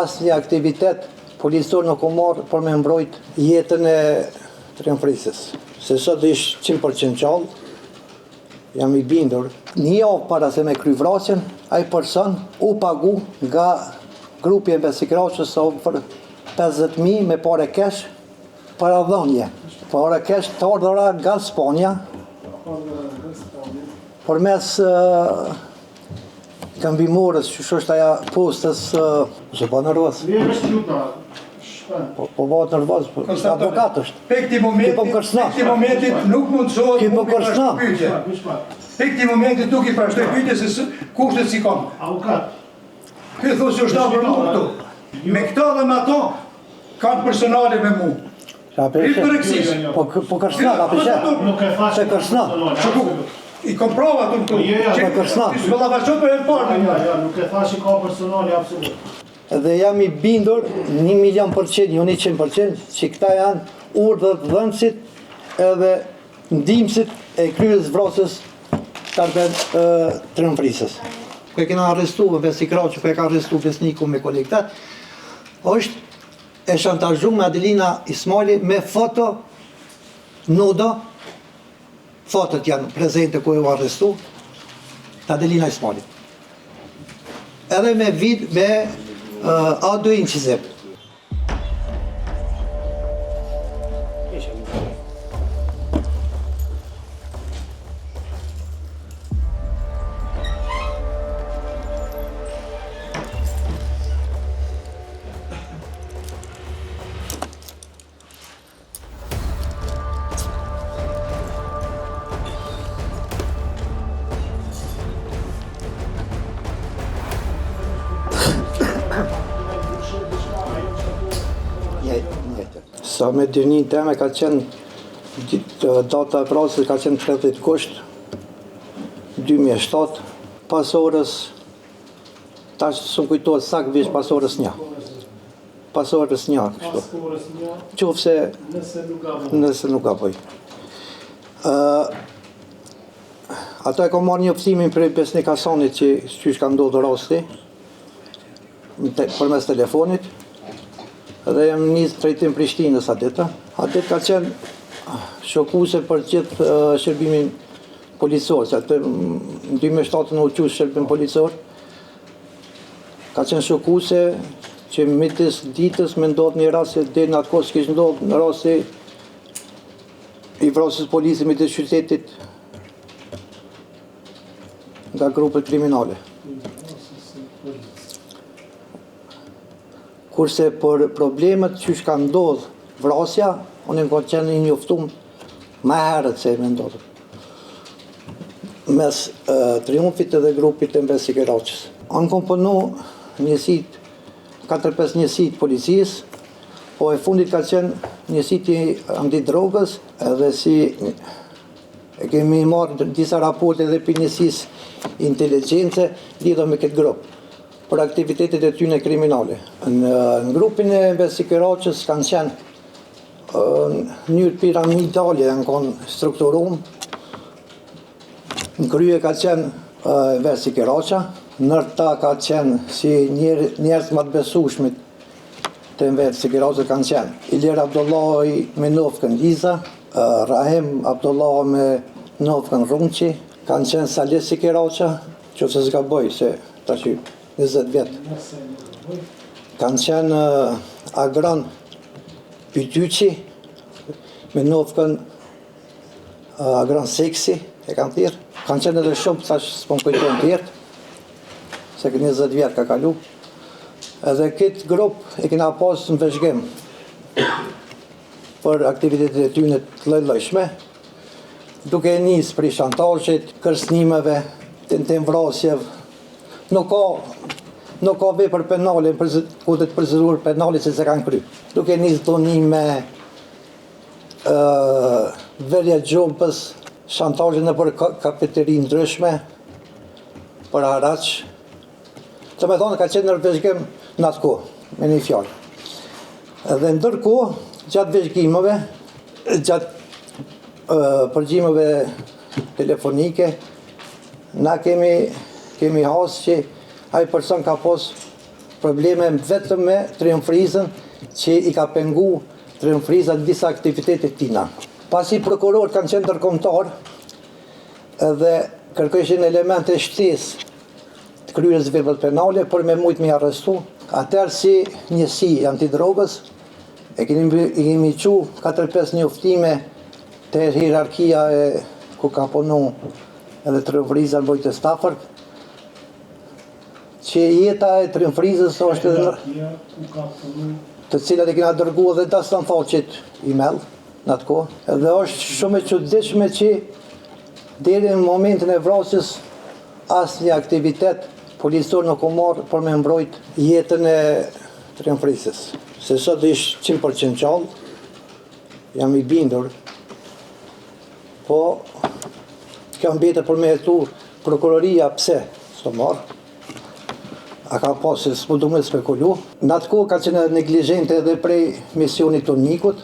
asnjë aktivitet policor nuk u marrë për me mbrojt jetën e Triumfrisës. Se sot ishtë 100% qallë, jam i bindur. Një javë para se me kry vrasjen, ai person u pagu nga grupi e Besikraqës për 50.000 me pare kesh para dhënje. Pare kesh të ardhura nga Spanja, përmes këmbimorës, që është aja postës, që po nërvës. Po bëhet nërvës, avokat është. Pe këti momentit nuk mundësohet mu i prashtoj pyetje. Pe këti momentit nuk i prashtoj pyetje se kushtet si kam. Avokat. Këtë thosë që është da për mu këtu. Me këta dhe me ato, kanë personale me mu. Rritë për eksis. Po kërsna, ka pishe. Se kërsna. I kom prova të këtu. Po kërsna. Së më lavashot për e në parë. Nuk e thash i ka personale, absolut. Dhe jam i bindur 1.000.000%, jo 100%, që këta janë urdhët dhënësit edhe ndimësit e kryes vrasjes Triumfrisës. Kë e kena arrestu me Besikraqë, kë e ka arrestu besniku me kolektat, është e shantazhu me Adelina Ismaili me foto nudo, fotot janë prezente ku e u arrestu, të Adelina Ismaili. Edhe me vid me A2 incizim. Sa me dyrnin teme ka qenë data e vrasjes ka qenë 30 gusht 2007, pas orës, tash s'm kujtohet sakt veç pas orës 1. Pas orës 1, kështu. Qofse nëse nuk gaboj. Ato e kam marrë njoftimin për Besnik Hasanit që qysh ka ndodhur rasti përmes telefonit. Dhe jam njës trajtim Prishtinës atë ditë. Atë ditë ka qenë shokuse për gjithë shërbimin policor, se atë në 2007 në uqush shërbim policor. Ka qenë shokuse që midis ditës me ndodhë një rast se dhe në atë kohë s'kish ndodhë në rasti i vrasjes polici midis qytetit nga grupet kriminale. Kurse për problemet që shka ndodhë vrasja, unë në këtë qenë një njoftum më herët se me ndodhë. Mes Triumfit edhe grupit e Besikraqës. Unë kom punu njësit, 4-5 njësit policisë, po e fundit ka qenë njësit i antidrogës, edhe si e kemi marrë disa raporte edhe për njësis inteligence lidhë me këtë grupë për aktivitetet e tyne kriminale. Në grupin e Besikraqës kanë qenë njërë piramidale, në konë strukturum. Në krye ka qenë Besikraqa, nërta ka qenë si njerës më të besueshmit të Besikraqës kanë qenë Ilir Abdullahi me Nofkën Liza, Rahim Abdullahi me Nofkën Runqi, kanë qenë Salis Sikraqa, që se s'ka bëj, se tash 20 vjetë. Kanë qenë Agran Pytyqi, me Nofkën Agran Seksi, e kanë thirë. Kanë qenë edhe shumë, tash s'pon kujtojnë tjertë, se këtë 20 vjetë ka kalu. Edhe këtë grup e kena pasë në vëzhgim për aktivitetet e tyne të lloj-llojshme, duke nisë për shantazhit, kërcënimeve, tentim vrasjev. Nuk ka vepër penale, ku të përziruar penale që se kanë kry. Duke nisë dhunime, verja gjumpës, shantazhin në për kafeteri ndryshme, për haraq. Të me thonë ka qenë në vëzhgim në atë kohë, me një fjallë. Dhe ndërkohë, gjatë vëzhgimeve, gjatë përgjimeve telefonike, na kemi hasë që ai person ka pos probleme vetëm me Triumfrizën që i ka pengu Triumfriza në disa aktivitetet tina. Pasi prokurorët kanë qenë ndërkombëtar edhe kërkojshin elemente shtesë të kryerjes veprave penale për me mujt me arrestu, atëherë si njësi antidrogës i kemi qu 4-5 njoftime të hierarkia ku ka punu edhe Triumfriza në Vojtë Stafford, që jeta e Triumfrizës është të cilat e kena dërgu edhe dastan faqit email në atë kohë, edhe është shumë e çuditshme që deri në momentin e vrasjes asnjë aktivitet policor nuk u marrë për me mbrojt jetën e Triumfrizës. Se sot ishtë 100% qallë, jam i bindur, po kam mbetë për me jetu prokuroria pse s'to marrë. A ka pasë se s'mu du me spekulu. Në atë kohë ka qenë neglizhente edhe prej misionit të mikut,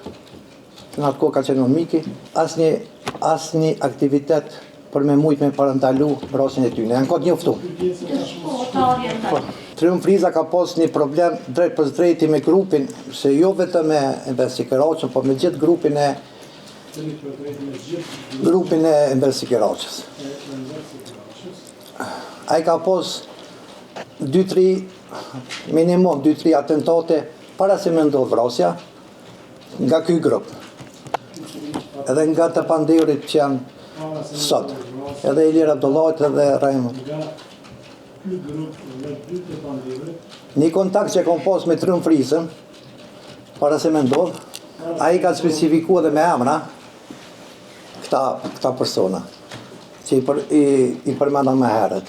në atë kohë ka qenë miki, asnjë aktivitet për me mujt me parandalu vrasjen e tyne. Janë këtë njoftu. Triumfriza ka pas një problem drejt për drejti me grupin, se jo vetëm me Enversikeraçën, po me gjithë grupin e Enversikeraçës. Ai ka pas minimum 2-3 atentate para se me ndodh vrasja nga ky grup. Edhe nga të panderit që janë sot. Edhe Ilir Abdullahit edhe Rahimut. Një kontakt që kom pas me Triumfrizën para se me ndodh, ai ka specifikuar edhe me emra këta persona që i përmenda më herët.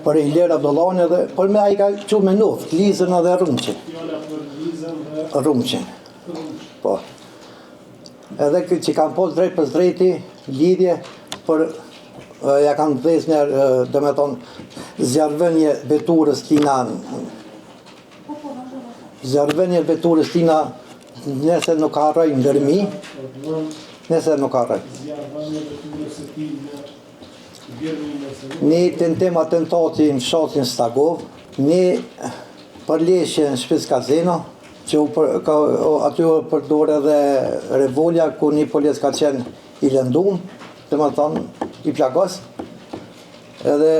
Për Ilir Abdullahin edhe, për me ai ka qu me nuft, Lizën edhe Rumqin. Po. Edhe që kanë pos drejt për drejti lidhje për ja kanë dhes njerë, dhe me thonë, zjarëvënje veturës tina nëse nuk harroj ndërmi, nëse nuk harroj. Një tentim atentati në fshatin Stagov, një përleshje në shtëpi Kazino, që aty u përdor edhe revolja ku një polic ka qenë i lëndum, dhe më thonë i plagos, edhe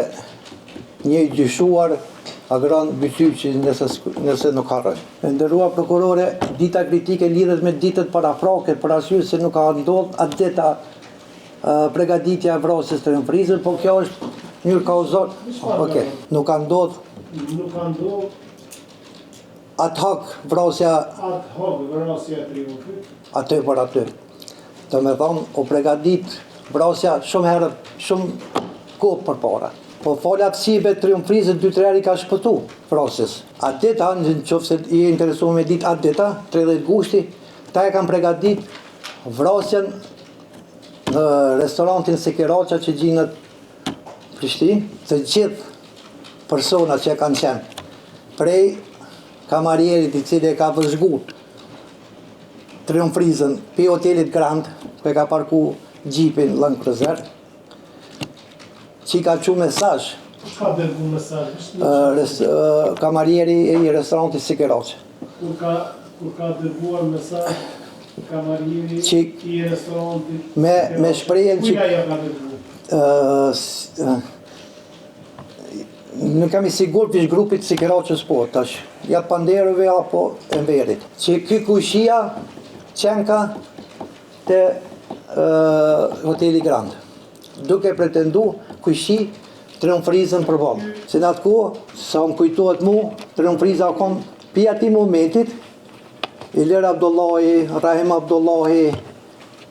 një i gjyshuar agron Bytyqi nëse nuk harroj. Nderuar prokurore, dita kritike lidhet me ditët parafrake për arsye se nuk ka ndodhur atë dita pregaditja e vrasjes të Triumfrizën, po kjo është njërë kauzor. Okej, nuk ka ndodhur ad hoc vrasja e Triumfit. Aty për aty. Do me thonë, o pregadit vrasja shumë herët, shumë kohë përpara. Po falat sive Triumfrizën 2-3 herë i ka shpëtu vrasjes. Atë dita, në qoftë se i interesuar me ditë atë dita, 30 gushti, ta e kanë pregadit vrasjen në restorantin Sekeraça që gjinët Prishtinë, të gjithë persona që kanë qenë prej kamarierit i cili e ka vëzhgu Triumfrizën pe hotelit Grand, ku e ka parku gjipin Land Cruiser, që i ka qu mesazh Ka dërgu mesazh? Kamarieri i restorantit Sekeraça. Kur ka dërguar mesazh kamarieri i restorantit me shprehjen që kujna ja ka dërguar? Nuk kam i sigur për grupit Sekeraçës po, tash, ja Panderove apo Enverit. Që ky kushia qenka të hoteli Grand, duke pretendu kushi Triumfrizën për bom. Se në atë kohë, sa më kujtohet mu, Triumfriza kom pi ati momentit, Ilir Abdullahi, Rahim Abdullahi,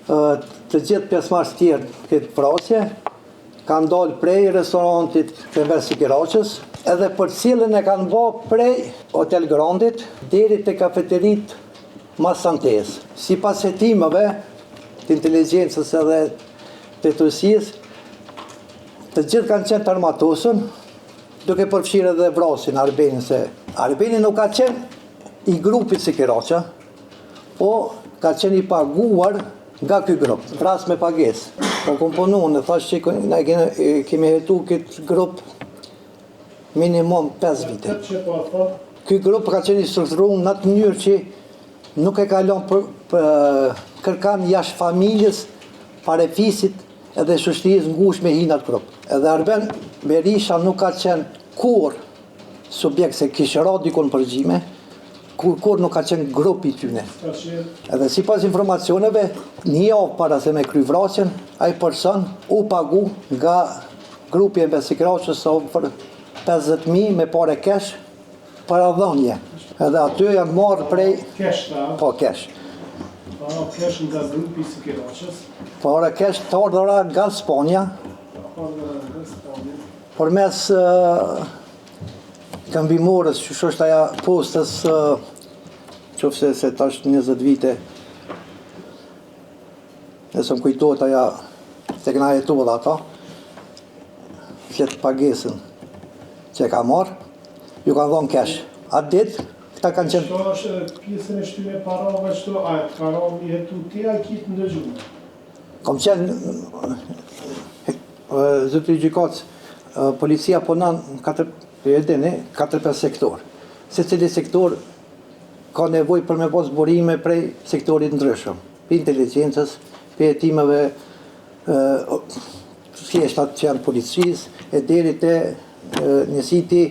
të gjithë pjesëmarrës tjerë këtë vrasje, kanë dalë prej restorantit të Enversikeraçës, edhe për cilën e kanë bë prej Hotel Grandit deri te kafeterit Masantes. Sipas hetimeve të inteligjencës edhe të tërësisë, të gjithë kanë qenë të armatosën, duke përfshirë edhe vrasin Arbenin, se Arbeni nuk ka qenë i grupit Sekeraça, po ka qenë i paguar nga ky grup, vras me pagesë. Po komponuar, në thash që ne kemi hetu këtë grup minimum 5 vite. Këtë që po thonë, Ky grup ka qenë i strukturuar në atë mënyrë që nuk e kalon për kërkan jashtë familjes, parefisit edhe shoqërisë ngushtë me hinë atë grup. Edhe Arben Berisha nuk ka qenë kur subjekt se kishë ra dikon përgjime, kur nuk ka qenë grupi tyne. ka qenë Edhe sipas informacioneve, një javë para se me kry vrasjen, ai person u pagu nga grupi e Besikiraqës për 50.000 me pare kesh para dhënje. Edhe aty janë marrë prej kesh ta, po kesh. kesh nga grupi Sikiraqës, Pare kesh të ardhura nga Spanja, nga Spanja, përmes këmbimorës, që është aja postës, qofse se tash 20 vite, nëse më kujtojt aja, se këna jetu dhe ata, këtë pagesën që e ka marrë, ju kanë dhonë kesh. Atë ditë, këta kanë qenë... Shto është pjesën e shtyne parave, shto, a e të karov një jetu ti, a i kitë në dëgjume. Kom qenë, zëtëri gjykatës, policia punon 4-5 sektor. Se cili sektor ka nevoj për me pos burime prej sektorit ndryshëm, për inteligencës, për hetimeve thjeshtat që janë policisë, e deri te njësiti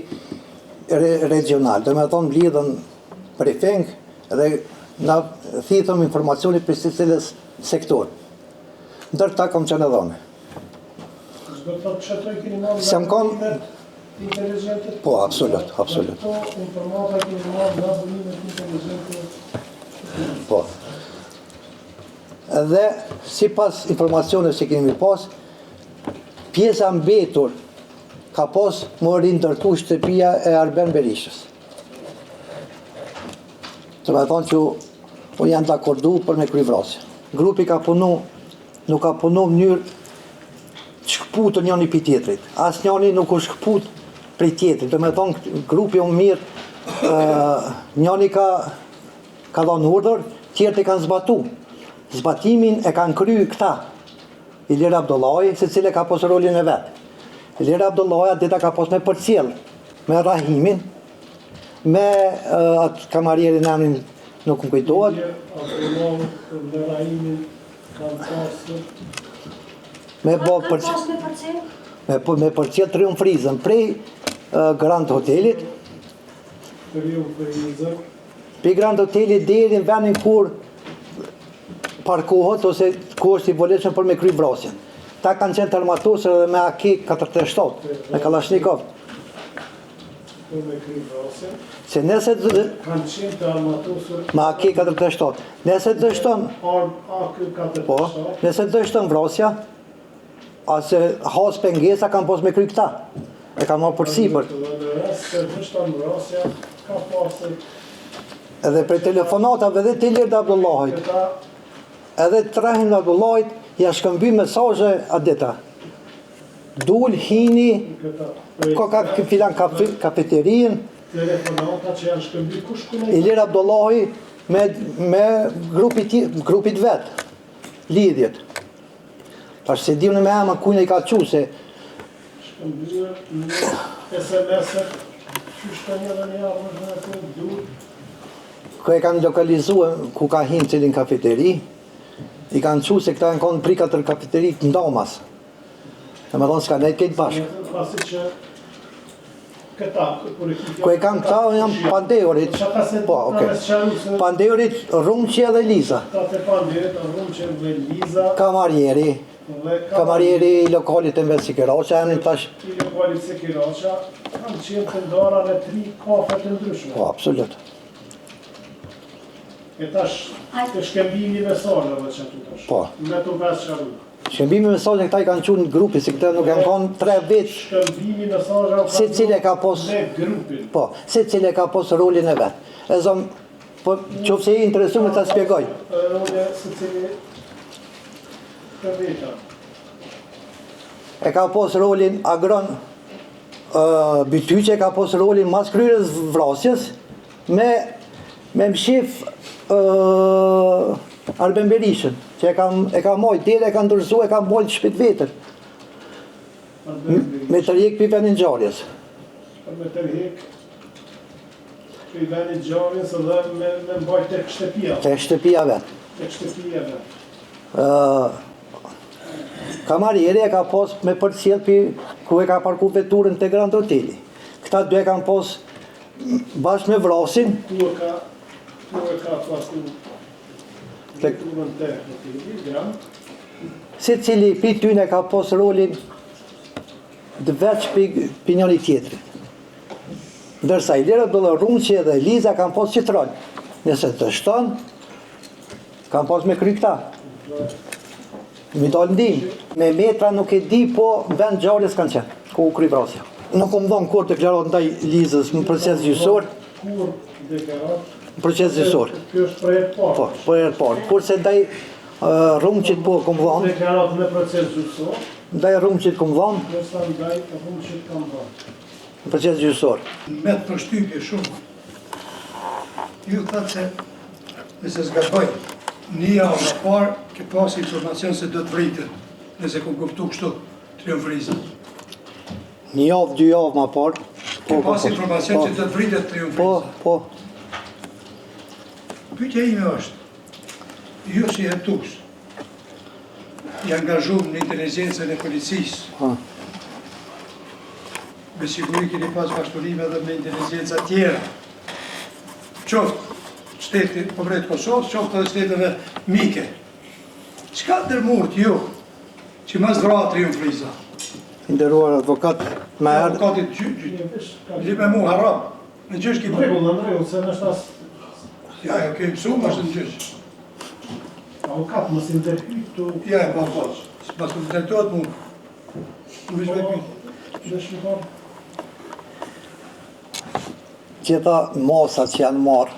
regional. Do me thonë lidhën prefeng dhe na thithëm informacioni për si cilës sektor. Ndër ta kom qenë dhone. Do të thotë që të keni marrë Se më kon... inteligentet? Po, absolut, absolut. Këto informata keni marrë nga burimet inteligentet? Po. Edhe, si pas informacionet që kemi pas, pjesa mbetur ka pas më rindërtu shtëpia e Arben Berishës. Të me thonë që unë janë të akordu për me kry vrasje. Grupi ka punu, nuk ka punu mënyrë shkëputë njëni për tjetrit. As njëni nuk u shkëput për tjetrit. Të me thonë, grupi unë mirë, njëni ka dhonë urdhër, tjerët e kanë zbatu. Zbatimin e kanë kry këta. Ilir Abdullahi, se cile ka posë rolin e vetë. Ilir Abdullahi atë dita ka posë me përcjell, me Rahimin, me atë kamarierin e emrin nuk më kujtohet. Abdullahi dhe Rahimin kanë pasë me përcjell triumfrizën prej Grand Hotelit, triumfrizën, prej Grand Hotelit deri në vendin kur parkohet ose ku është i voleshëm për me kry vrasjen. Ta kanë qenë të armatosër edhe me AK-47, me Kalashnikov. për me kry vrasjen. Se nëse Kanë qenë të armatosur me AK-47, nëse dështon, AK-47. po, nëse dështon vrasja, ase has pengesa kanë pos me kry këta. E kanë marrë për sipër. Në rrës se dështon vrasja, ka pasë Edhe prej telefonatave dhe të Ilir Abdullahit, këta edhe të Rahim Abdullahit, ja shkëmby mesazhe atë dita. Dul, hini, ka filan kafeterin, telefonata që janë shkëmby kush këne Ilir Abdullahi me grupit vetë, lidhjet. Tash se dim në me ema kujnë i ka qu se shkëmbyrë në SMS-et, që shtë një dhe një armë në të dur, ku e kanë lokalizuar ku ka hinë cilin kafeteri, i kanë qu se këta në konë pri 4 kafeteri të ndamas. Dhe me thonë s'ka nejtë këtë bashkë. pasi që këta, Ku e kanë këta janë Pandeorit, po, okay. Pandeorit, Rumqi dhe Liza. Ta të Pandeorit, Rumqi dhe Liza, Kamarieri i lokalit e Mbet Sikiraqa, janë tash... i lokalit Sikiraqa, kanë qenë të ndara në 3 kafe të ndryshme. Po, absolut. E tash, të shkëmbimi mesazheve që atu tash. Po. Me të besë sharu. Shkëmbimi mesazhe këta i kanë qenë në grupi, si këta nuk janë konë 3 vit. Shkëmbimi mesazheve Se cile ka pos... me grupin. Po, se cile ka pos rolin e vetë. E zonë, po, qofse i interesume të spjegoj. Rolin se cili të veta. E ka pos rolin agron, Bytyqe ka pos rolin mas kryrës vrasjes, me mshif Arben Berishën, që e ka mojt, dire e ka ndërzu, e ka mojt shpit vetër, me të rjek pipe një nxarjes. për me tërhek për i venit gjarinës dhe me mbajt tek shtëpia. Tek shtëpia vet. Tek shtëpia vet. Kamarieri e ka pos me përcjell ku e ka parku veturën te Grand Hoteli. Këta dy e kanë pos bashkë me vrasin. Tu e ka parku veturën te hoteli, Grand. Se cili pi tyne ka pos rolin të veç për njëri tjetëri. Ndërsa Ilera Dollorunqi dhe Eliza kanë pos Citroen. Nëse të shton, kanë pos me kry këta. Mi dalë ndim. Me metra nuk e di, po në vend gjarës kanë qenë, ku u kry vrasja. Nuk më dhonë kur deklarat ndaj Elizës në proces gjyqësor. Kur deklarat? Në proces gjyqësor. Kjo është për herë parë. Po, për herë parë. Kurse ndaj Runqit po kom dhonë. Deklarat në proces gjyqësor. Ndaj Runqit kom dhonë. Nërsa ndaj Runqit kam dhonë. Në proces gjyqësor. Me të përshtypje shumë. Ju thëtë se, nëse zgaboj, një javë në parë, ke pas informacion se do të vritën, nëse ku kuptu kështu, triumfrizat. Një javë, 2 javë ma parë. Ke pas informacion që do të vritët triumfrizat. Po. Pyetja ime është, ju si hetus, i angazhum në inteligencën e policisë, me siguri keni pas bashkëpunime edhe me inteligenca tjera, qoftë shteti Pobret Kosovës, qoftë edhe shteteve mike. Çka ndërmurt ju që mas vra triumfriza? Nderuar advokat, me ardhë. Advokatit me mu haram, në gjysh ki Në regull, se në shtas... Ja, ke mësu, ma është në gjysh. Avokat, mos interpytu... Ja, e pa pas, mas të interpytuat mu. Në vishme pyt. Dëshmitar. Gjitha masat që janë marë,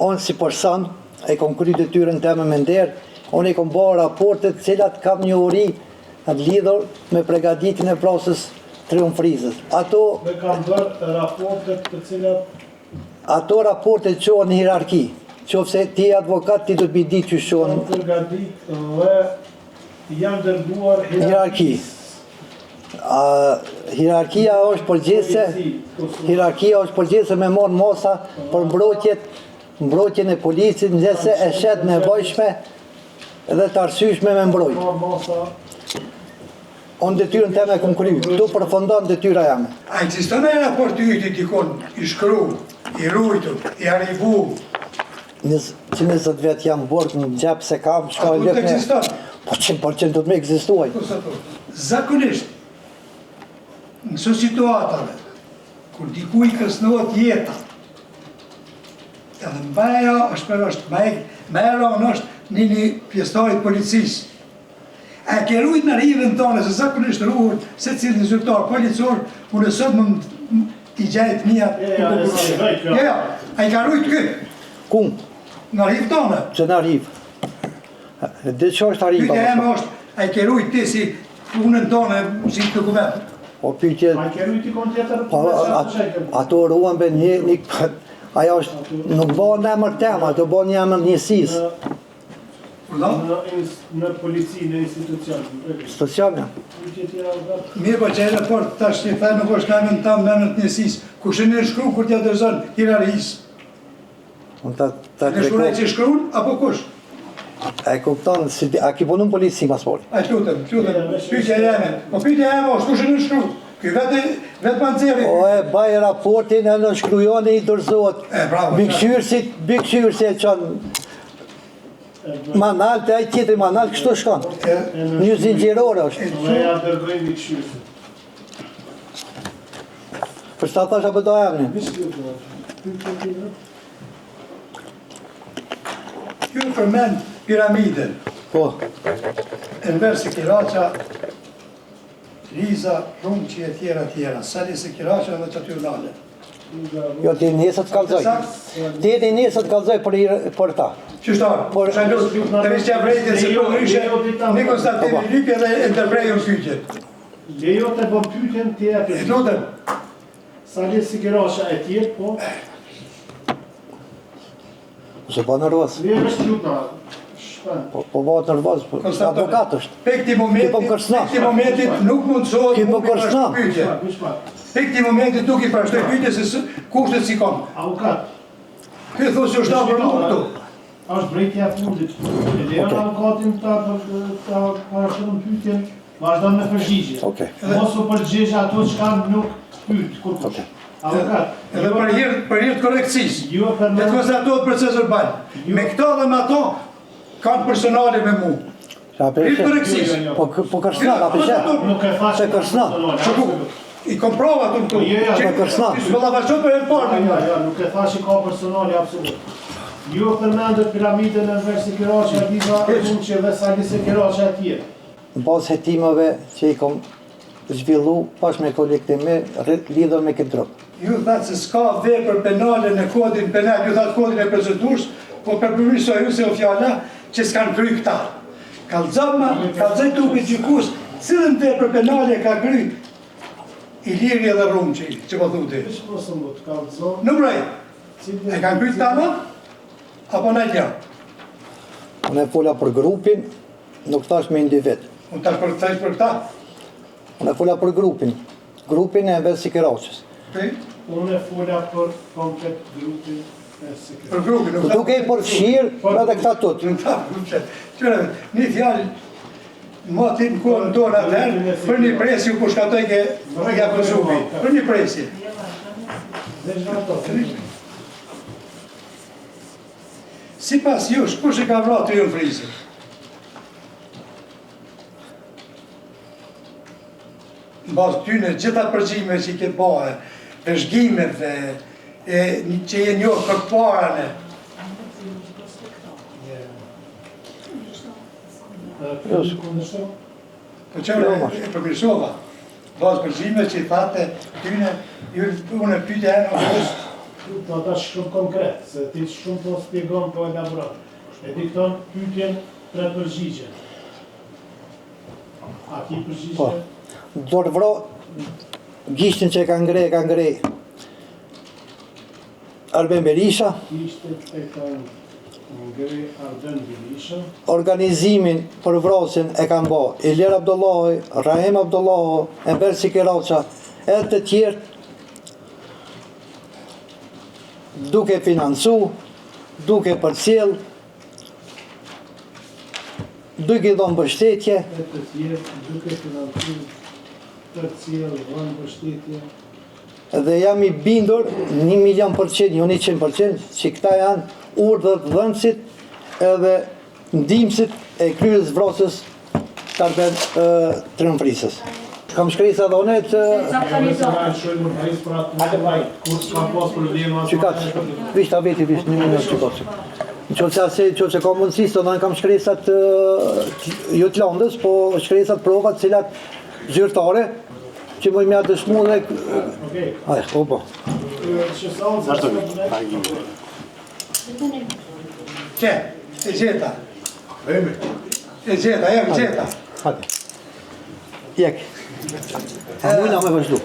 unë si person, e kom kry detyrën teme me nderë, unë e kom bërë raportet cilat kam një uri në lidhur me pregaditin e vrasjes triumfrizës. Me kam bërë raportet të cilat... Ato raportet qohen në hierarki, qofse ti advokat ti do të bidi që shohen... Kam përgadit dhe janë dërguar hierarki. Hierarkia është përgjithse me marë masa për mbrojtjen e policit nëse e shet nevojshme dhe të arsyeshme me mbrojt. Unë detyrën teme kom kry, tu përfundon detyra jame. A ekziston e raport të jyti dikon i shkru, i rujtur, i arrivu? Që 20 vetë jam bërë në gjepë se kam, shka e lëk me... Po 100% do të me ekzistuaj. Zakonisht, në së situatave, kur dikuj kësnohet jeta, edhe mbaja është për është, mera në është një pjestarit policisë, e ke rujt në rivën tonë, se zakonisht ruhur, se cilë një zyrtar policor, unë e sot më t'i gjajt mija... Ja, a i ka rujt këtë? Kum? Në rivë tonë? Që në rivë. Dhe që është arriba? Pytja e më është, a i ke rujt ti si punën tonë si dokument? O pytje... A i ke rujt i kon tjetër? Ato ruan be një... Ajo është... Nuk bo në emër tema, ato bo një emër njësis. Në polici, në institucion. Institucion, ja. Mirë po që e raport tash një thaj nuk është kamen tamë në emër të njësis. Kush e në shkru kur t'ja dërzon hierarhisë? Në shkruaj që shkruun, apo kush? E kupton, a ki punu në polici mas poli? A lutëm, pyetja jeme. Po pyetja jeme është kush e në shkru? Ky vetë panceri. O e baj raportin e në shkrujon e i dërzot. Bikëshyrësi e qënë manal të ajtë tjetëri manal, kështu shkon. Një zingjirore është. Në ja dërgojnë bikëshyrësi. Për shta thash apë do emni? Ju përmend piramiden. Po. Enver Sekiraqa, Liza, Runqi e tjera. Sali Sekiraqa dhe Qatyurnale. Jo, ti njësët kalzoj. Ti njësët kalzoj për ta. Qështarë? Shalut, të vishqa vrejtje se për ryshe, një konstatimi lypje dhe ndërbrejën pyqen. Lejo të bëm pyqen tjetër. E lutëm. Sali Sekiraqa e tjetë, po? Se po në rrës. Lejo është lutna. Po bëhet nervoz, po avokat është. Pek këtij momentit nuk mundsohet Ki po kërcëna. Pek këtij momentit nuk I prashtoj pyetje se kushtet si kanë. Avokat. Ky thotë se është për mua këtu. Është drejtja e fundit. Lejon avokatin ta parashtronë pyetjen, vazhdon me përgjigje. Okej. Mos u përgjigj ato që kanë nuk pyet kurkush. Okej. Avokat. Edhe për hir të korrekcisë. Jo për Ne konstatohet proces verbal. Me këto dhe me ato kanë personale me mua. Sa Hir të për korrekcisë. po kërcëna, apo çe? nuk e thash. Se kërcëna. I komprova të këtu. Po kërcëna. S'valla vazhdon për herë parë. Jo, nuk e thash I ka personale absolut. Ju përmendet piramidën e Versi Kiraçi, Diva Unçi dhe Salisi Kiraçi atje. Në bazë hetimeve që I kom zhvillu pas me kolektime lidhur me këtë drogë. Ju thatë se s'ka vepër penale në kodin penal, ju thatë kodin e procedurës, po përpërmisoj ju se o fjalla që s'kanë kry këta. Kalzoj tupi gjykus, cilën vepër penale ka kry Iliri edhe Rumçi, që po thute. Në mrej, e kanë kry këta në? Apo në lja? Unë e fola për grupin, nuk thash me individ. Unë tash për këta? Unë e fola për grupin e Versi Kiraçës. Unë e fola për komplet grupin e sekretarët. Për grupin, nuk Duke I përfshirë edhe këta tut. Nuk ta qëre, një fjallë ma ti në kohën tonë atëherë, për një presje ku shkatoj ke Jakuzubi. Për një presje. Si pas jush, kush e ka vra të ju në frizër? Në bazë tyne gjitha përgjime që I ke bëhe, vëzhgimeve, që je njohë për parane. Po qëre e përmirësova. Bazë përgjime që I thate tyne, unë e pyte e në vëzë. Do ta shumë konkret, se ti shumë po spjegon po elaborat. E dikton pyetjen për përgjigje. A ki përgjigje? Po. Do të vro gishtin që ka ngrej Arben Berisha, Gishtet e ka ngrej Arben Berisha. organizimin për vrasjen e kanë bë Ilir Abdullahi, Rahim Abdullahi, Versi Kiraça, e të tjerë duke financu, duke përcjell, duke I dhënë mbështetje, E të tjerë duke financu përcjell, dhënë mbështetje. dhe jam I bindur 1.000.000%, jo 100%, që këta janë urdhët dhënësit edhe ndihmësit e kryes vrasjes të Arben Triumfrisës. Kam shkresa dhe unet qykat, vishta veti vish 1 minutë qykat. Në qo se ka mundësi, së dhe në kam shkresat jo të landës, po shkresat provat cilat zyrtare, që mëj mja dëshmu dhe... Ajë, opo. Që, e gjeta. E gjeta. Hadi. Jek. A mujna me vazhdu.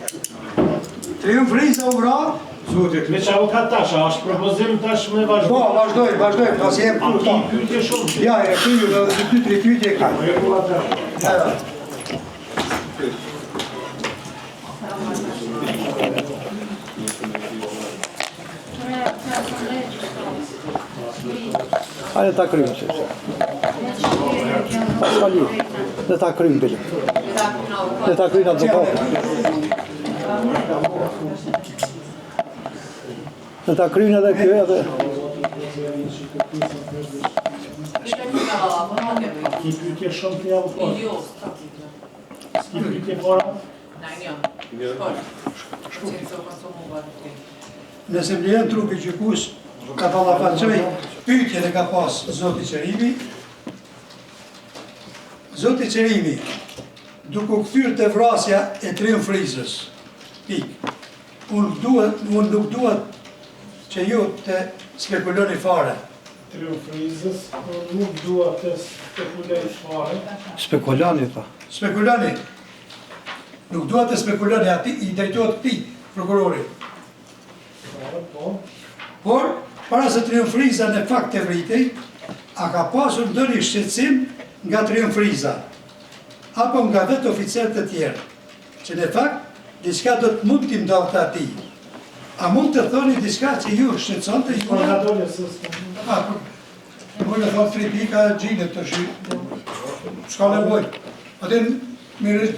Triumfrisa u vra? Me që avokat tash, a është propozim tash me vazhdu? Po, vazhdoj, pas jem A këtu ki këta. pyetje shumë? Ja, e këtu dhe 2-3 pyetje këtu. Ja. Hajde ta krymë që. Pas fali. Dhe ta krymë bile. Dhe ta krymë advokatë. Dhe ta krymë edhe kjo edhe... Ki pyetje shumë të avokat? Ki pyetje para? Nëse më lejon trupi gjykus, ka ballafaqoj pyetjen e ka pas Zoti Qerimi. Zoti Qerimi, duke u kthyer te vrasja e Triumfrisës. Pik. Unë nuk duhet që ju të spekuloni fare. Triumfrisës, nuk dua të spekuloj fare. Spekulani, pa. Spekuloni. Nuk duhet të spekuloni, ati I drejtohet këtij prokurori. Po. Por, para se Triumfrisa në fakt të vritej, a ka pasur ndonjë shqetësim nga Triumfriza, apo nga vetë oficerët e tjerë, që në fakt, diçka do të mund t'i ndodhte atij. A mund të thoni diçka që ju shqetësonte Po juve? nga dole se Unë e thonë 3 pika gjinët të shi. Shka nevoj. Atë mirë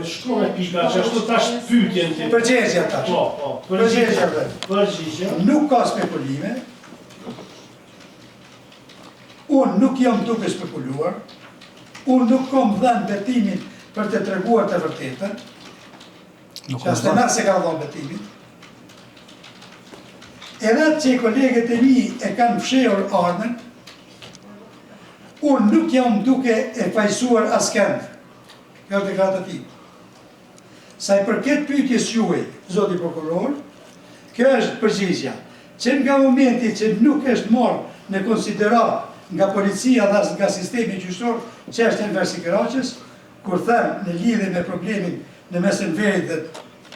shkruaj pika, që ashtu tash pyetjen ti. përgjegjja tash. Po, Përgjegjja vetë. Përgjigje. Nuk ka spekulime. Unë nuk jam duke spekuluar. Unë nuk kam dhënë betimin për të treguar të vërtetën. Që as të na se ka dhënë betimin. Edhe që kolegët e mi e kanë fshehur armën, unë nuk jam duke e fajsuar askënd. Kjo është deklarativ. Sa i përket pyetjes juaj, zoti prokuror, kjo është përgjigjja. Që nga momenti që nuk është marrë në konsiderat nga policia dhe nga sistemi gjyqësor çështja e Enver Sikiraqës, kur them në lidhje me problemin në mes Enverit dhe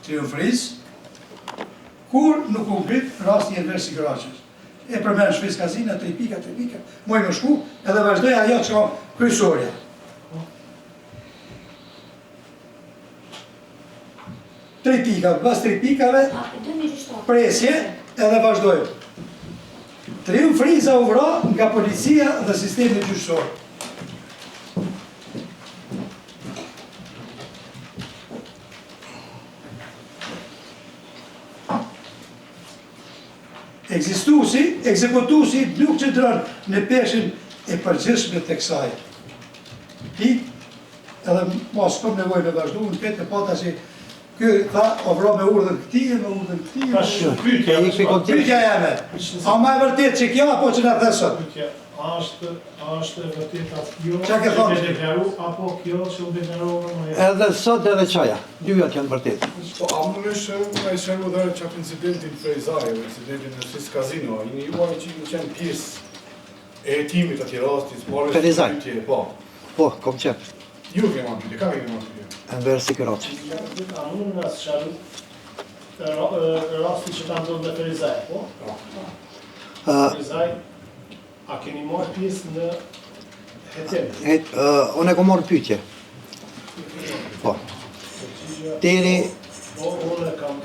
Triumfrisë, kur nuk u ngrit rasti i Enver Sikiraqës. E përmend shpes kazina, 3 pika, moj më shku, edhe vazhdoj ajo që ka kryesorja. Tre pika, pas 3 pikave, presje, edhe vazhdoj. Triumfriza u vra nga policia dhe sistemi gjyqësor. Ekzekutusi nuk qëndron në peshën e përgjithshme të kësaj. Edhe mos kom nevojë me vazhdu, në petë e pata që ky tha, o vro me urdhën këtij, me urdhën këtij. Tash pyetja. Pyetja jeme, a ma e vërtet që kjo apo që na the sot? Pyetja, a është e vërtetë ajo Çka ke që thonë? e deklaru apo kjo që u deklarova më Edhe sot edhe qaja, dyjat janë vërtet. Po, a më nëshë me shërbu dhe qatë incidentin Frejzare, incidentin në Swiss Casino, i një juaj që në qenë pjesë e hetimit ati rastis, marrës Frejzare. pyetje, po. Po, kom qep. Ju ke marrë pyetje, ka ke marrë pyetje? Enver Sikiraqës. A mund nga së sharu rasti që ka ndonë dhe Ferizaj, po? Ferizaj, a keni marrë pjesë në hetim? Unë e kom marrë pyetje. Po. Deri Po, unë e kam...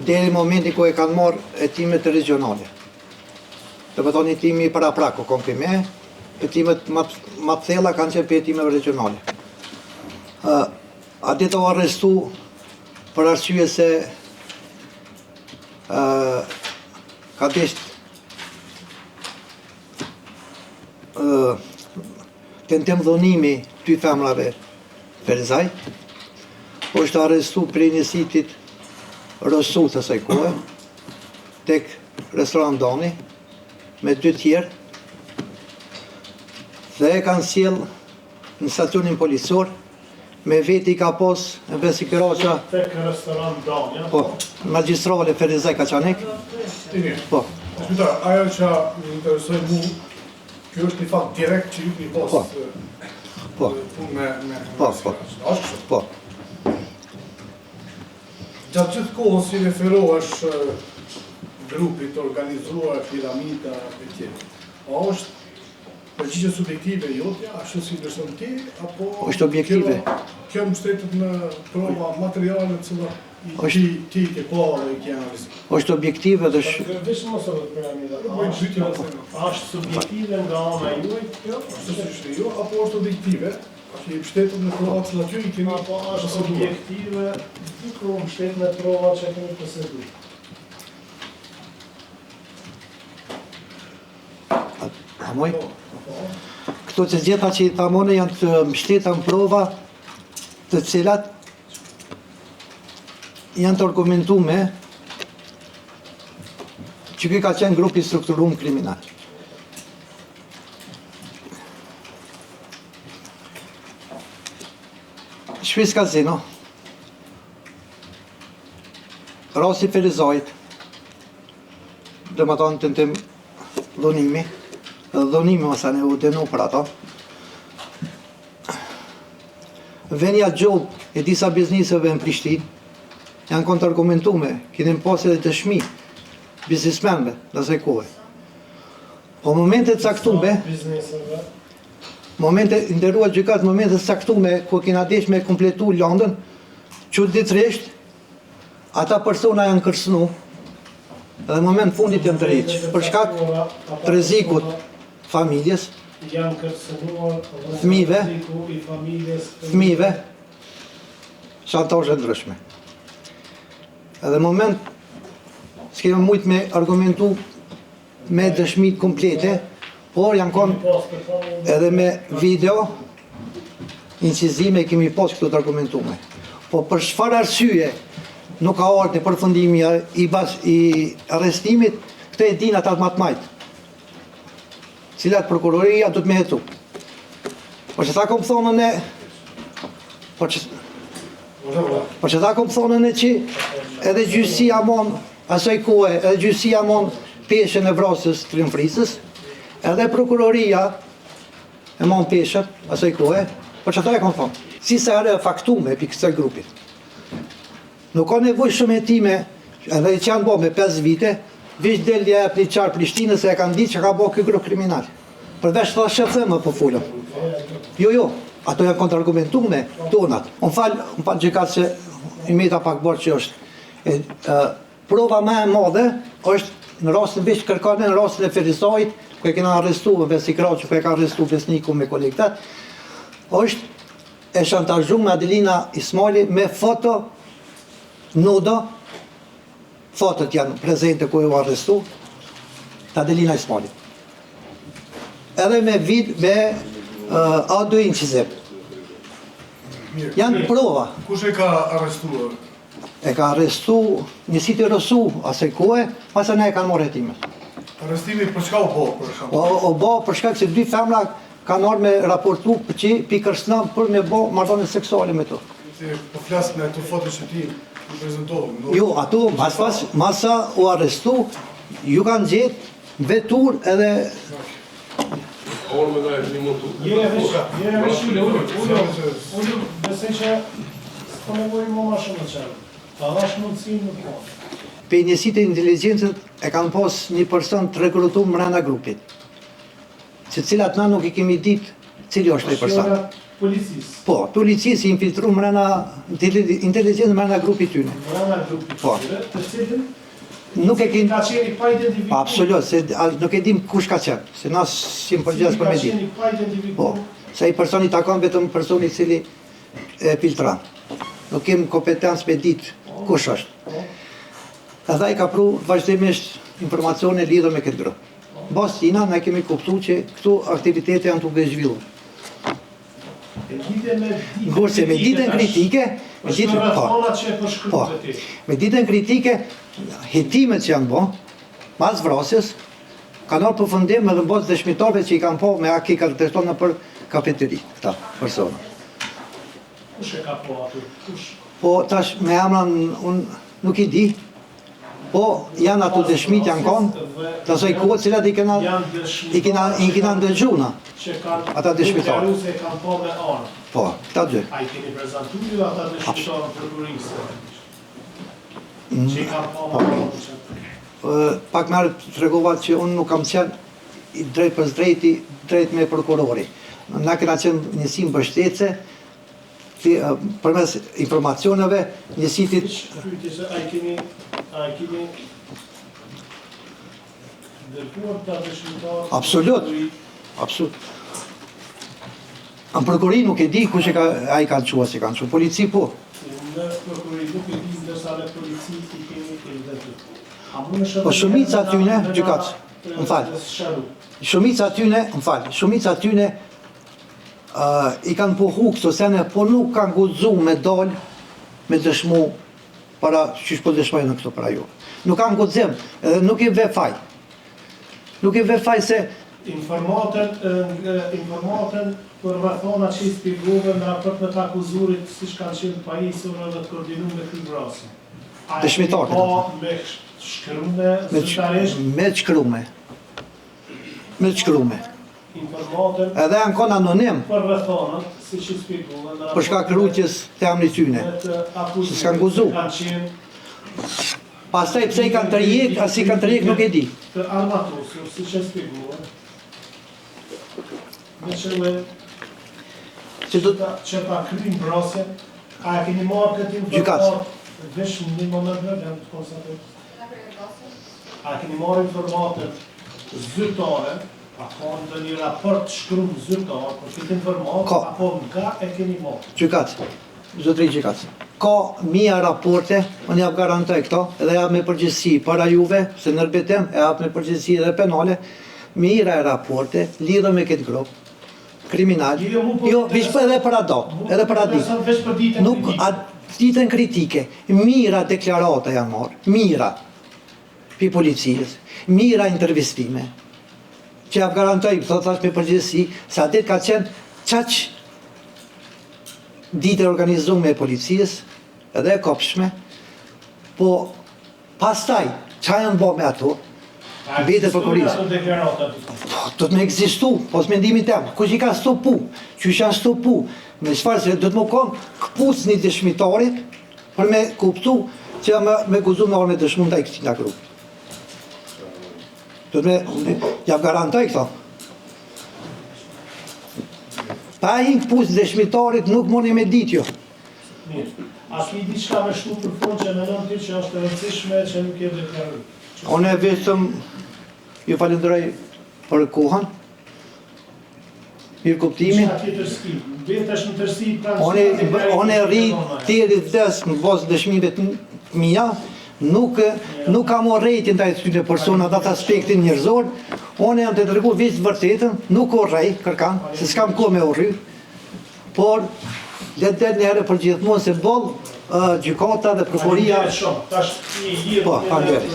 deri momenti ku e kanë marrë hetimet regionale. Dhe më thonë hetimi i para praku, kom për me, hetimet më të thella kanë qenë për hetimeve regionale. A ditë u arrestu për arsye se ka desht tentim dhunimi ty femrave Ferizaj, është arrestu për njësitit Rësu të saj kohë, tek restorant Dani, me 2 tjerë, dhe e kanë sjell në stacionin policor, me veti ka pos Enver Sikiraqa, Tek restorant Dani, ja? po, magjistrale Ferizaj Kaçanik, I mirë. po, Shpitar, ajo që më interesoj mu, kjo është një fakt direkt që ju një pos Po. Po. punë me Po, po. Ashtë kështë. po. Gjatë gjithë kohën si referohesh grupit organizuar, piramida e tjerë. A është përgjigje subjektive jotja, ashtu si beson ti, apo... Është objektive. Kjo mbështetet në prova materiale të cilat ti ke pa dhe i ke analizuar. Është objektive dhe Vesh mos edhe piramida. Bëjmë pyetje pas tema. Është subjektive nga ana juaj kjo? Ashtu si është jo, apo është objektive, që i mbështetet në prova të cilat ju i keni Apo është poseduar. objektive, ku mbështet në prova që kemi poseduar. a moj, këto të gjitha që i thamone janë të mbështeta në prova të cilat janë të argumentume që ky ka qenë grupi strukturum kriminal. Swiss Casino, rasti Ferizajt, dhe më tonë të tim dhunimi, dhe dhunimi mësa ne u denu për ato. Venja gjob e disa bizniseve në Prishtinë janë kontrargumentume, keni pas edhe dëshmi biznismenve në asaj kohe. Po momente të caktume, bizneseve. momente nderuar gjykat, momente të caktume ku kena desh me kompletu landën, çuditërisht ata persona janë kërcënu edhe në moment fundit janë tërheq për shkak të rrezikut familjes, Janë kërcënuar Fëmijëve. rreziku i familjes. fëmijëve, shantazhe ndryshme. Edhe në moment s'kemi mujt me argumentu me dëshmi komplete, por janë konë edhe me video, incizime kemi pas këto të argumentume. Po për çfarë arsye nuk ka ardhur në përfundimi i arrestimit, këtë e din ata më të majtë, cilat prokuroria do të me hetu. Po që ta kom thonën e... Po që ta kom thonën e që edhe gjyqësia mon asaj kohë, edhe gjyqësia mon peshën e vrasjes Triumfrisës, edhe prokuroria e mon peshën asaj kohë, po që ta e kom thonë. Si se herë faktume për kësaj grupit. Nuk ka nevojë shumë hetime, edhe që janë bo me 5 vite, vish delja e pliqarë Prishtinës se e kanë ditë që ka bo këtë grup kriminal. Përveç të shëthëmë po fulëm. Jo, ato janë kontrargumentume tonat. Unë falë gjëkat se i meta pak bërë që është. Prova më e madhe është në rastin veç kërkane, në rastin e Ferizajit, ku e kena arrestu Vesikraqi, ku e ka arrestu Besniku me kolektat, është e shantazhu me Adelina Ismaili me foto nudo, fotot janë prezente ku e u arrestu, të Adelina Ismaili. Edhe me A2 incizim. Janë prova. Kush e ka arrestuar? E ka arrestu njësi të rësu asaj kohë, pasë ne e kanë morë hetimet. Arrestimi për çka u bë, për shembull? O bo për shkak se 2 femra kanë ardhur me raportu për që pi kërcënam për me bo marrëdhënie seksuale me to. Se po flas me ato foto që ti i prezantovën. Jo, ato masa u arrestu, ju kanë gjetë vetur edhe Jere veç ullë, besoj që s'po nevojë më ma shumë të qërë. Ta dhash mundësi nuk po. pe njësit e inteligencët e kanë pas një person të rekrutu mrena grupit. Se cilat na nuk i kemi ditë cili është ai person. Policisë. Po, policisë i infiltru mrena inteligencë mrena grupit tyne. Mrena grupit Po. tyre, të cilin Nuk e kemi... ka qeni pa identifikuar. Pa, absolut, se nuk e dim kush ka qenë, se na si më përgjes për me Ka di. qeni pa Po, identifikuar. se i personi takon vetëm personi cili e filtran. Nuk kem kompetencë me ditë kush është. Edhe ai ka pru vazhdimisht informacione lidhur me këtë grup. Bas tina, ne kemi kuptu që këtu aktivitete janë tuk e zhvillu. Kurse me ditën kritike, me është ditën në po. rrethonat që e përshkruaj Po, ti. me ditën kritike, hetimet që janë bo, pas vrasjes, kanë orë përfundim edhe mbos dëshmitarve që i kanë po me aki ka të në për kafeteri, këta persona. Kush e ka po aty? Kush? Po tash me emran unë nuk i di, po janë ato dëshmit janë konë, të asoj kohë cilat i kena ndëgjuna, Që kanë ata dëshmitarë. deklaruar se kanë po me anë. po, këta dy. A i keni prezentuar ju ata dëshmitarë prokurisë? Që i kanë po me anë. Pak merë të regovat që unë nuk kam qenë i drejt për drejti, drejt me prokurori. Na kena qenë njësi mbështetëse, përmes informacioneve, njësitit Pyetje se a i keni dërguar ta dëshmitarë? Absolut. absolut. Në prokuri nuk e di kush e ka, a i kanë qua, si kanë qua. Polici po. Në prokuri nuk e di ndërsa në polici i keni evidentuar. A mund është Po shumica atyne, gjykat, më falë. Shumica atyne, më falë, shumica atyne i kanë pohu këto sene, po nuk kanë guxu me dalë, me dëshmu, para qysh po dëshmojnë në këto para ju. Nuk kanë guxim, edhe nuk i ve faj. Nuk i ve faj se Informatën për rrethona që i spjeguve në raport me të akuzurit siç kanë qenë pajisur edhe të koordinuar me këtë vrasje. Dëshmitarët. Po me shkrume, zyrtarisht me qkrume. Me qkrume. informatën Edhe janë konë anonim, për rrethonat, siç i spjeguve në për shkak rrugës të emri tyne. me të akuzurit Se s'kan guxu. kanë qenë Pastaj pse i kanë tërjek, as i kanë tërjek nuk e di. të armatosur, siç e spjeguve, me qëllim që ta kryjnë mbrojtjen, a e keni marrë këtë informatë vesh një moment jam të konstatoj. A keni marrë informatët zyrtare, a ka ndonjë raport shkruar zyrtar për këtë informatë, apo nga e keni marrë? Gjykat, zotëri gjykat. Ka mia raporte, unë jap garantoj këto, edhe jap me përgjegjësi para juve, se në rbetem e jap me përgjegjësi edhe penale, mira e raporte lidhur me këtë grup kriminal. Jo, veç edhe për ato, edhe për atë. Nuk ditën kritike, mira deklarata janë marrë, mira pi policisë, mira intervistime. Që jap garantoj, thash me përgjegjësi, sa ditë ka qenë çaq ditë organizume e policisë, edhe e kopshme, po pastaj, qa janë bo me ato, bete për policë. Do të me egzistu, pos mendimin tem, kush i ka stopu, që janë stopu, me çfarë se do të më konë këpuc një dëshmitarit, për me kuptu që me guzu me orë me dëshmu ndaj këti nga grupi. Do të me, jap garantoj këto. Pa i në këpuc dëshmitarit nuk moni me dit jo. A ki diçka me shtu për fund që me nëmë ty që është e rëndësishme që nuk e deklaru? Unë e vetëm ju falenderoj për kohën, mirë kuptimin. Unë e rri tjeri vdes në bazë dëshmive të mija, nuk kam o rejtin të ajtë personat atë aspektin njërzor, unë jam të të regu vizë vërtetën, nuk o rej, kërkan, se s'kam ko me o rry, por letë njëre për gjithmonë se bolë gjykata dhe prokuria... Po, panderit.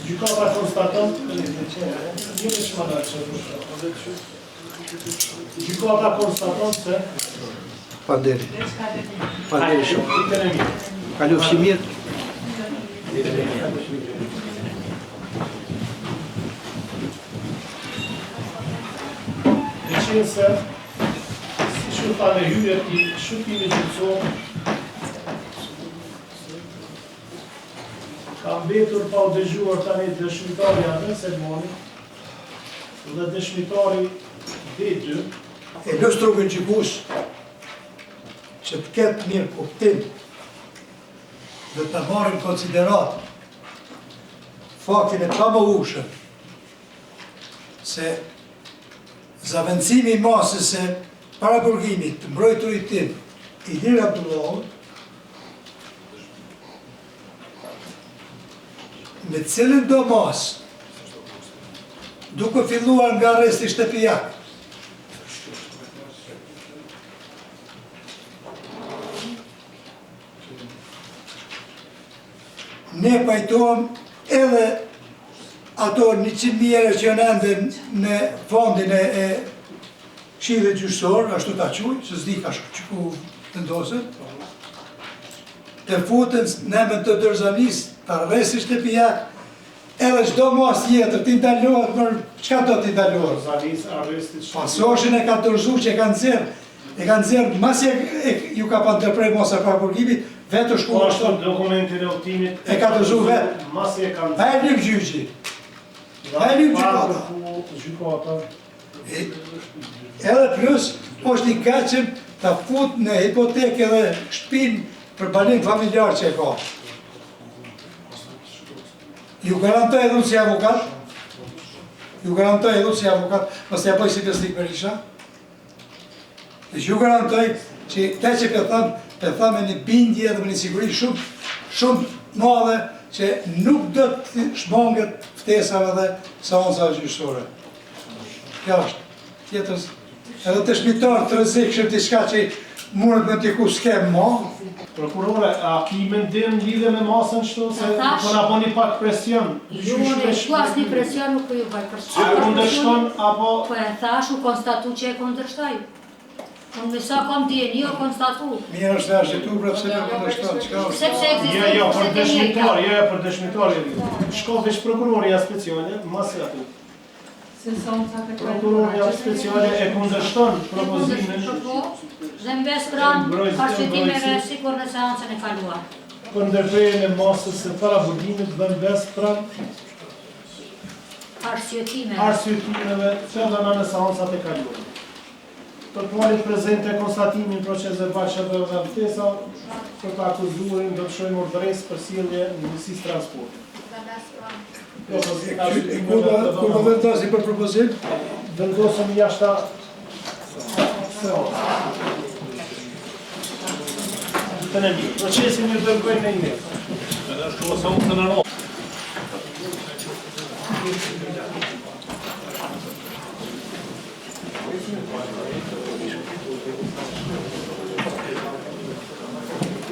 Gjykata konstaton... Gjykata konstaton se... Panderit. Panderit shumë. Kalofshi mirë. Në qenë se, si shumë ta në hyrët i shukimi gjyqësor, ka mbetur pa u dëgjuar tani dëshmitari Adem Selmani dhe dëshmitari D2. E lësht rrugën gjykues që të ketë mirë kuptim dhe të marrin konsiderat faktin e pa më ushën se zavendësimi i masës e paraburgimit të mbrojturit tim Ilir Abdullohut me cilën do mas duke filluar nga arresti shtëpijak ne pajtohem edhe ato 100.000 euro që janë ende në fondin e Këshillit Gjyqësor, ashtu ta quaj, se s'di ka që ku të ndosën, të futen në emën të Dorzanis, të arresti shtëpijak, edhe çdo mas tjetër t'i ndalohet, për çka do t'i ndalohet? Dorzanis, arresti Pasoshën e ka dorëzuar që e kanë nxjerr, mas ju ka pa ndërprej mosa pra burgimit, vetë shku ashtu. Dokumentin e udhëtimit E ka dorëzuar vetë. Masi e kanë. Pa e lim gjyqi. Pa e lim gjykata. Gjykata. Edhe plus, është i gatshëm ta fut në hipotekë edhe shtëpinë për banim familjar që e ka. Ju garantoj edhe si avokat. Mos ja bëj si besnik Berisha. Ju garantoj që te që për thamë me një bindje dhe me një siguri shumë madhe që nuk do të shmonget ftesave dhe seancave gjyqësore. Kjo është. Tjetër, edhe të shmitar të rrezikshëm diçka që mundet me t'iku s'kem ma. Prokurore, a ki mendim lidhe me masën qëto se po na boni pak presion? Jo, ne shku asni presion nuk po ju bëj presion. A kundërshton apo... Po e thash, u konstatu që e kundërshtoj. Unë nësa kom djeni, o konstatu. Mirë është dhe ashtu, pse me kundërshton, çka është? Sepse ekziston Jo, për pse të dëshmitar, njëjta. jo, për dëshmitar. Shko veç prokuroria speciale, masi aty. Prokuroria speciale e kundërshton propozimin. Dhe mbes pranë parashikimeve sikur në seancën e kaluar. Për ndërprerjen e masës së paraburgimit dhe mbes pranë. arsyetimeve që dhëna në seancat e kaluara. Për të marrë prezente konstatimin proces verbal dhe vërtetësa për të akuzuarin do të shojmë urdhëresë për sjellje në Ministrisë Transportit. Kur do vendosni për propozim? Vendosëm jashta seancë. Të në mirë. Procesin ju dërgojnë në email. Edhe është ose unë të në ro.